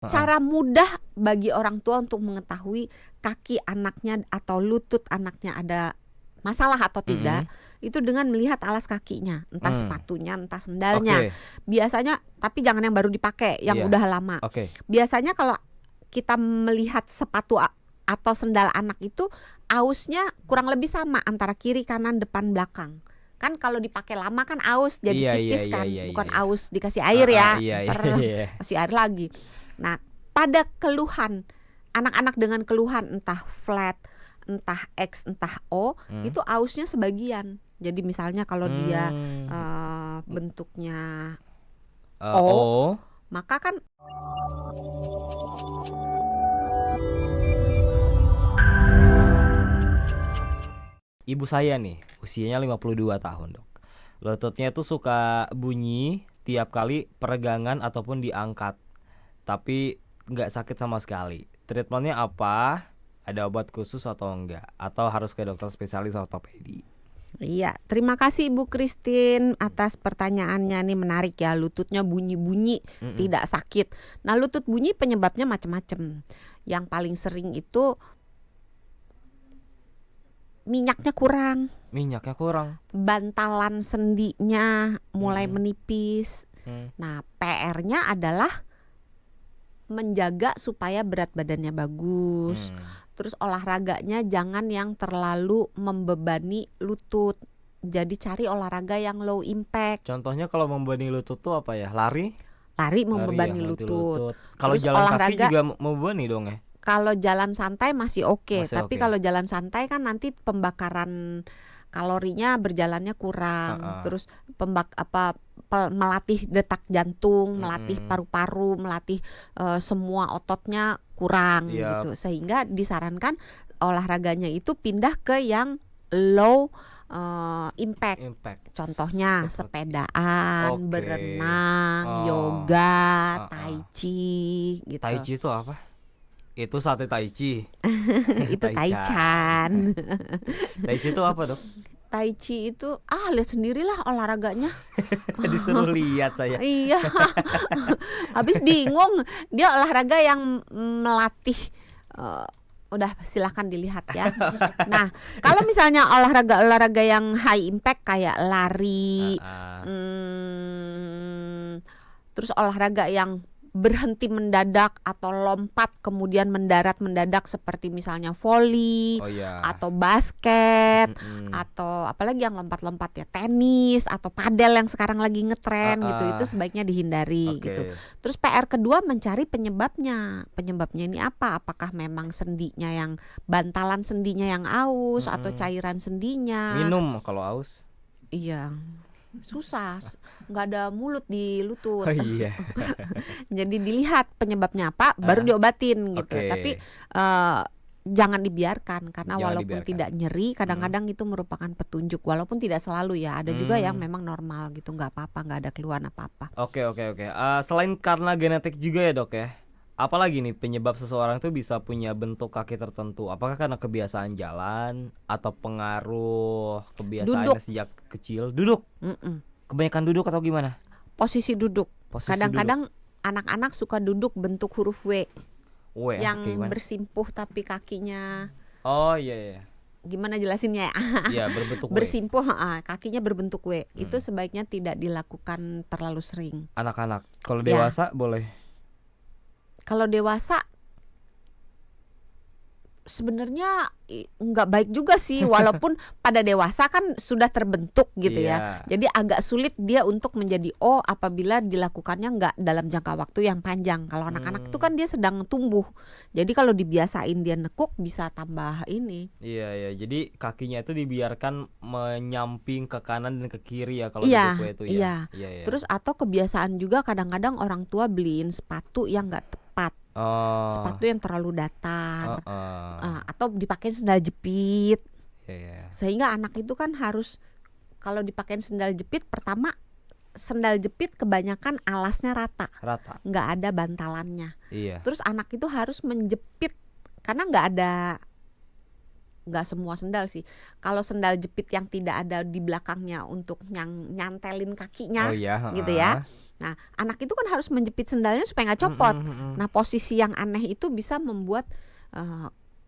Heeh. Cara mudah bagi orang tua untuk mengetahui kaki anaknya atau lutut anaknya ada masalah atau tidak, Mhm. itu dengan melihat alas kakinya, entah Mmm. sepatunya, entah sendalnya. Oke. Biasanya, tapi jangan yang baru dipakai, yang Iya. udah lama. Oke. Biasanya kalau kita melihat sepatu atau sendal anak itu, ausnya kurang lebih sama antara kiri, kanan, depan, belakang. Kan kalau dipakai lama kan aus jadi Iya iya tipis iya kan, iya iya bukan iya. aus dikasih air Heeh, ya, iya iya entar iya. kasih air lagi. Nah, pada keluhan anak-anak dengan keluhan entah flat, entah X, entah O, Mmm. itu ausnya sebagian. Jadi misalnya kalau dia Mmm. bentuknya O, O. maka kan Ibu saya nih, usianya 52 tahun, Dok. Lututnya tuh suka bunyi tiap kali peregangan ataupun diangkat, tapi nggak sakit sama sekali. Treatment-nya apa? Ada obat khusus atau enggak? Atau harus ke dokter spesialis ortopedi? Iya, terima kasih Ibu Christine atas pertanyaannya nih, menarik ya. Lututnya bunyi-bunyi, Mhm. tidak sakit. Nah, lutut bunyi penyebabnya macam-macam. Yang paling sering itu minyaknya kurang, Minyaknya kurang. bantalan sendinya mulai Mhm. menipis. Mmm. Nah, PR-nya adalah menjaga supaya berat badannya bagus. Terus olahraganya jangan yang terlalu membebani lutut. Jadi cari olahraga yang low impact. Contohnya kalau membebani lutut tuh apa ya? Lari? Lari Lari ya, membebani melatih lutut. lutut. Kalau Terus jalan kaki olahraga, juga membebani dong ya? kalau jalan santai masih oke, Masih tapi oke. kalau jalan santai kan nanti pembakaran kalorinya berjalannya kurang. Heeh. Terus melatih detak jantung, melatih Mhm. paru-paru, melatih semua ototnya kurang Iyap. gitu. Sehingga disarankan olahraganya itu pindah ke yang low impact. Impact. Contohnya Seperti sepedaan, oke. berenang, Oh. yoga, Heeh. tai chi Tai gitu. chi itu apa? Itu sate tai chi. Itu Taichan. taichan. Tai chi itu apa, Dok? Tai chi itu lihat sendirilah olahraganya. Disuruh lihat saya. Iya. Habis bingung, dia olahraga yang melatih udah silahkan dilihat ya. Nah, kalau misalnya olahraga yang high impact kayak lari, Heeh. terus olahraga yang berhenti mendadak atau lompat kemudian mendarat mendadak seperti misalnya volley Oh ya. atau basket Mhm. atau apalagi yang lompat-lompat ya, tenis atau padel yang sekarang lagi ngetren gitu, itu Heeh. sebaiknya dihindari gitu. Oke. Terus PR kedua mencari penyebabnya. Penyebabnya ini apa? Apakah memang sendinya yang bantalan sendinya yang aus atau Mhm. cairan sendinya? Minum kalau aus. Iya. Susah, nggak ada mulut di lutut. Oh iya. Jadi dilihat penyebabnya apa, baru diobatin gitu. Oke. Tapi jangan dibiarkan karena Jangan walaupun dibiarkan. tidak nyeri, kadang-kadang itu merupakan petunjuk. Walaupun tidak selalu ya, ada juga yang memang normal gitu, nggak apa-apa, nggak ada keluhan apa-apa. Oke. Selain karena genetik juga ya, Dok ya. Apalagi nih penyebab seseorang tuh bisa punya bentuk kaki tertentu? Apakah karena kebiasaan jalan atau pengaruh kebiasaannya Duduk. sejak kecil? Duduk. Mm-mm. Kebanyakan duduk atau gimana? Posisi duduk. Posisi Kadang-kadang anak-anak suka duduk bentuk huruf W, duduk. yang Kayak gimana? bersimpuh tapi kakinya, Oh iya. gimana jelasinnya ya? Iya, berbentuk W. Bersimpuh, kakinya berbentuk W. Itu sebaiknya tidak dilakukan terlalu sering. Anak-anak. Kalau Ya. dewasa boleh. Kalau dewasa sebenarnya nggak baik juga sih, walaupun pada dewasa kan sudah terbentuk gitu ya. Iya. Jadi agak sulit dia untuk menjadi O apabila dilakukannya nggak dalam jangka waktu yang panjang. Kalau anak-anak itu kan dia sedang tumbuh. Jadi kalau dibiasain dia nekuk bisa tambah ini. Iya. Jadi kakinya itu dibiarkan menyamping ke kanan dan ke kiri ya kalau Iya, duduk itu ya. iya. Terus atau kebiasaan juga kadang-kadang orang tua beliin sepatu yang nggak tepat. Oh. Sepatu yang terlalu datar. Heeh. Atau dipakai sendal jepit. Iya. Sehingga anak itu kan harus, kalau dipakai sendal jepit, pertama sendal jepit kebanyakan alasnya rata, nggak ada bantalannya. Iya. Terus anak itu harus menjepit, karena nggak semua sendal sih. Kalau sendal jepit yang tidak ada di belakangnya untuk nyantelin kakinya, Oh iya. gitu ya. Nah, anak itu kan harus menjepit sendalnya supaya nggak copot. Nah, posisi yang aneh itu bisa membuat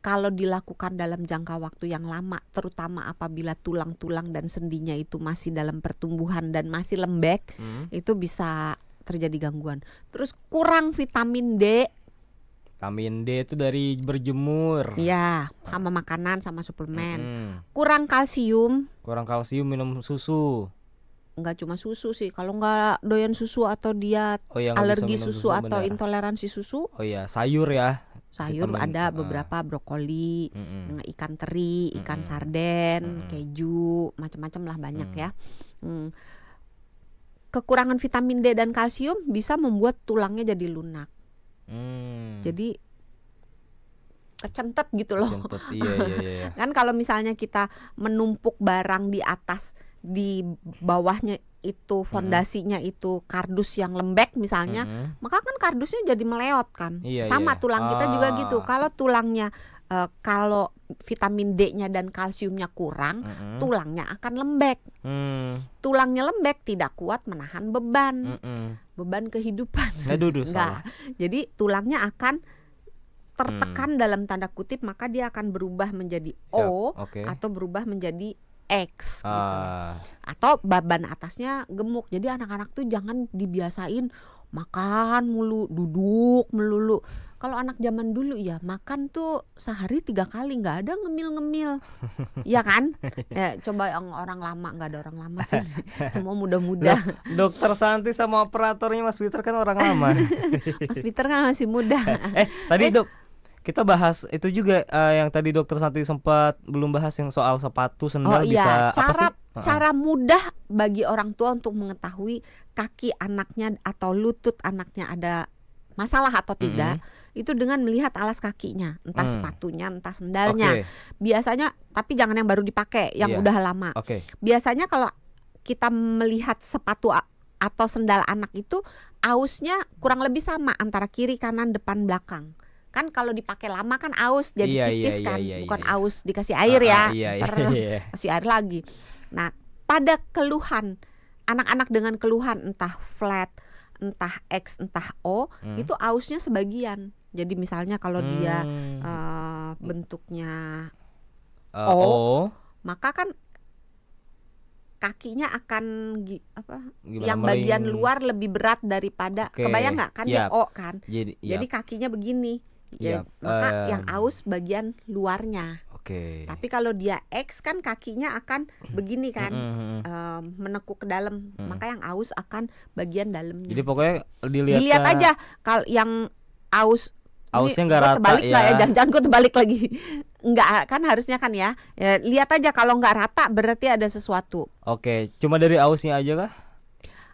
kalau dilakukan dalam jangka waktu yang lama, terutama apabila tulang-tulang dan sendinya itu masih dalam pertumbuhan dan masih lembek, itu bisa terjadi gangguan. Terus kurang vitamin D. Vitamin D itu dari berjemur. Iya, sama makanan sama suplemen. Kurang kalsium. Kurang kalsium minum susu. Enggak cuma susu sih, kalau nggak doyan susu atau dia Nggak bisa alergi minum susu atau benar. intoleransi susu, Oh iya, sayur ya. sayur Vitamin, ada beberapa, brokoli, ikan teri, ikan sarden, keju, macam-macam lah banyak ya. Kekurangan vitamin D dan kalsium bisa membuat tulangnya jadi lunak. Jadi kecentet gitu loh. Kentet, iya. Kan kalau misalnya kita menumpuk barang di atas, di bawahnya itu fondasinya itu kardus yang lembek misalnya, maka kan kardusnya jadi meleot kan. Iya, Sama iya. tulang kita juga gitu. Kalau tulangnya kalau vitamin D-nya dan kalsiumnya kurang, tulangnya akan lembek. Tulangnya lembek tidak kuat menahan beban. Beban kehidupan. Aduh, Enggak. Jadi tulangnya akan tertekan dalam tanda kutip, maka dia akan berubah menjadi O oke. atau berubah menjadi X gitu. Ah, Atau beban atasnya gemuk. Jadi anak-anak tuh jangan dibiasain makan mulu, duduk melulu. Kalau anak zaman dulu ya makan tuh sehari 3 kali, nggak ada ngemil-ngemil. Iya kan? Ya, coba yang orang lama, nggak ada orang lama sih. Semua muda-muda. Dokter Santi sama operatornya Mas Peter kan orang lama. Mas Peter kan masih muda. Tadi Dok, kita bahas itu juga yang tadi Dokter Santi sempat belum bahas yang soal sepatu sendal bisa apa sih? Cara mudah bagi orang tua untuk mengetahui kaki anaknya atau lutut anaknya ada masalah atau tidak, itu dengan melihat alas kakinya, entah sepatunya, entah sendalnya. Oke. Biasanya, tapi jangan yang baru dipakai, yang Iya. udah lama. Oke. Biasanya kalau kita melihat sepatu atau sendal anak itu, ausnya kurang lebih sama antara kiri, kanan, depan, belakang. Kan kalau dipakai lama kan aus jadi Iya, tipis iya, kan, iya, bukan iya. aus dikasih air ya, Iya. kasih air lagi. Nah, pada keluhan anak-anak dengan keluhan entah flat, entah X, entah O, itu ausnya sebagian. Jadi misalnya kalau dia bentuknya O, maka kan kakinya akan Gimana, yang bagian luar lebih berat daripada, Oke, kebayang nggak kan dia yap. O kan? Jadi Jadi kakinya begini. Ya, Yap, maka yang aus bagian luarnya. oke. Tapi kalau dia X kan kakinya akan begini kan, menekuk ke dalam. Maka yang aus akan bagian dalamnya. Jadi pokoknya Dilihat aja kalau yang aus ausnya ini nggak gua rata terbalik nggak ya. Jangan gue terbalik lagi. Enggak kan harusnya kan ya. Lihat aja kalau nggak rata berarti ada sesuatu. Oke, cuma dari ausnya aja kah?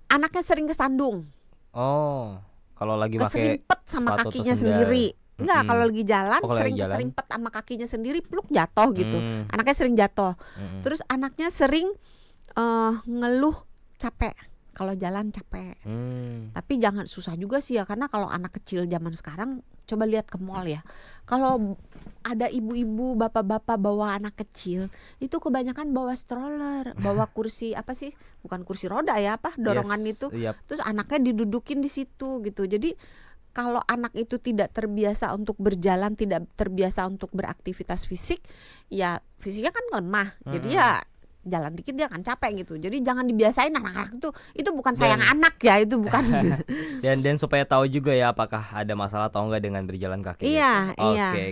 Anaknya sering kesandung, Oh, kalau lagi pakai keserimpet sama sepatu atau kakinya sendal. sendiri. Enggak, kalau lagi jalan Oh, kalau sering lagi jalan. keserimpet sama kakinya sendiri, pluk jatuh gitu. Anaknya sering jatuh. Terus anaknya sering ngeluh capek. Kalau jalan capek. Tapi jangan susah juga sih ya, karena kalau anak kecil zaman sekarang coba lihat ke mall ya. Kalau ada ibu-ibu, bapak-bapak bawa anak kecil, itu kebanyakan bawa stroller, bawa kursi apa sih? Bukan kursi roda ya, apa? Dorongan Yes, itu. yap. Terus anaknya didudukin di situ gitu. Jadi kalau anak itu tidak terbiasa untuk berjalan, tidak terbiasa untuk beraktivitas fisik, ya fisiknya kan lemah. Jadi ya jalan dikit dia akan capek gitu. Jadi jangan dibiasain anak-anak itu bukan sayang anak ya, itu bukan. Dan supaya tahu juga ya apakah ada masalah atau enggak dengan berjalan kaki. Iya, gitu. iya. Oke.